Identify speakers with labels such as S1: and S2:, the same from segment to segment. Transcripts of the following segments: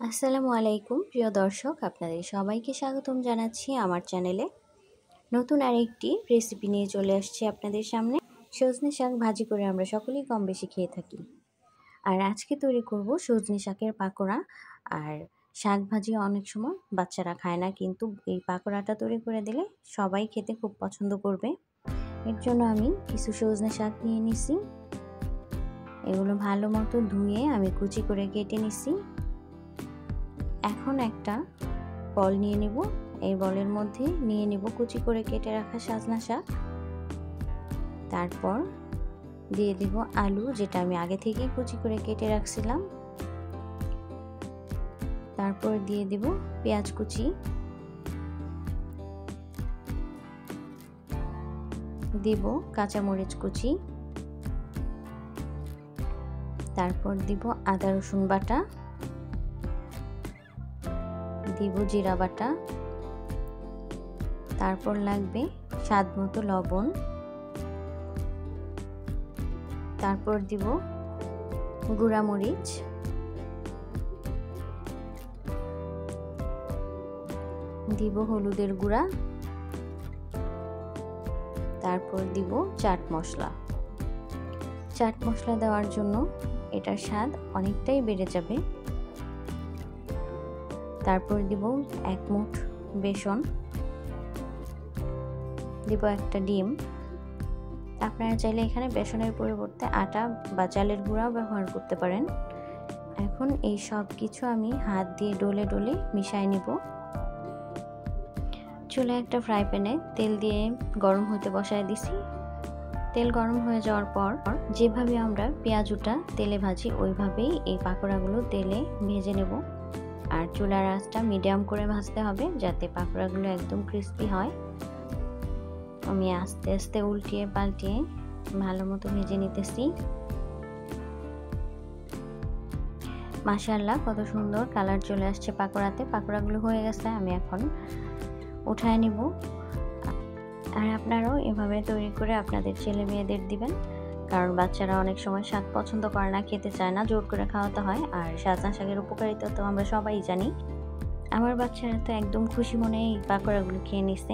S1: আসসালামু আলাইকুম প্রিয় দর্শক, আপনাদের সবাইকে স্বাগতম জানাচ্ছি আমার চ্যানেলে। নতুন আরেকটি রেসিপি নিয়ে চলে আসছি আপনাদের সামনে। সজনে শাক ভাজি করে আমরা সকলেই কম বেশি খেয়ে থাকি, আর আজকে তৈরি করব সজনে শাকের পাকোড়া। আর শাক ভাজি অনেক সময় বাচ্চারা খায় না, কিন্তু এই পাকোড়াটা তৈরি করে দিলে সবাই খেতে খুব পছন্দ করবে। এর জন্য আমি কিছু সজনে শাক নিয়ে নিছি। এগুলো ভালো মতো ধুয়ে আমি কুচি করে কেটে নিছি। এখন একটা বল নিয়ে নিব। এই বলের মধ্যে নিয়ে নিব কুচি করে কেটে রাখা সজনা শাক। তারপর দিয়ে দিব আলু, যেটা আমি আগে থেকেই কুচি করে কেটে রাখছিলাম। তারপর দিয়ে দিব পেঁয়াজ কুচি, দিব কাঁচামরিচ কুচি, তারপর দিব আদা রসুন বাটা, দিব জিরা বাটা, তারপর লাগবে স্বাদ মতো লবণ, তারপর দিব গুঁড়া মরিচ, দিব হলুদের গুঁড়া, তারপর দিব চাট মশলা। চাট মশলা দেওয়ার জন্য এটার স্বাদ অনেকটাই বেড়ে যাবে। তারপর দিব 1 মুঠ বেসন, দিব একটা ডিম। আপনারা চাইলে এখানে বেসনের পরিবর্তে আটা বা চালের গুঁড়াও ব্যবহার করতে পারেন। এখন এই সব কিছু আমি হাত দিয়ে ডলে ডলে মিশিয়ে নিব। চুলায় একটা ফ্রাই প্যানে তেল দিয়ে গরম হতে বসায় দিছি। তেল গরম হয়ে যাওয়ার পর যেভাবে আমরা পেঁয়াজুটা তেলে ভাজি, ওইভাবেই এই পাকোড়াগুলো তেলে ভেজে নেব। আর চুলার আঁচটা মিডিয়াম করে ভাজতে হবে, যাতে পাকোড়াগুলো একদম ক্রিস্পি হয়। আমি আস্তে আস্তে উল্টিয়ে পাল্টিয়ে ভালো মতো ভেজে নিতেছি। মাশাআল্লাহ, কত সুন্দর কালার চলে আসছে পাকোড়াতে। পাকোড়াগুলো হয়ে গেছে, আমি এখন উঠায় নিব। আর আপনারাও এভাবে তৈরি করে আপনাদের ছেলে মেয়েদের দিবেন, কারণ বাচ্চারা অনেক সময় শাক পছন্দ করে না, খেতে চায় না, জোর করে খাওয়াতে হয়। আর সজনা শাকের উপকারিতা তো আমরা সবাই জানি। আমার বাচ্চারা তো একদম খুশি মনে এই পাকোড়াগুলো খেয়ে নিছে।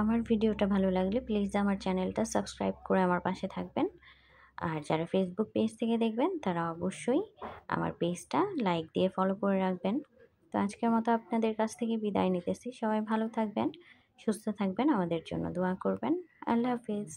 S1: আমার ভিডিওটা ভালো লাগলে প্লিজ আমার চ্যানেলটা সাবস্ক্রাইব করে আমার পাশে থাকবেন। আর যারা ফেসবুক পেজ থেকে দেখবেন তারা অবশ্যই আমার পেজটা লাইক দিয়ে ফলো করে রাখবেন। তো আজকের মতো আপনাদের কাছ থেকে বিদায় নিতেছি। সবাই ভালো থাকবেন, সুস্থ থাকবেন, আমাদের জন্য দোয়া করবেন। আল্লাহ হাফিজ।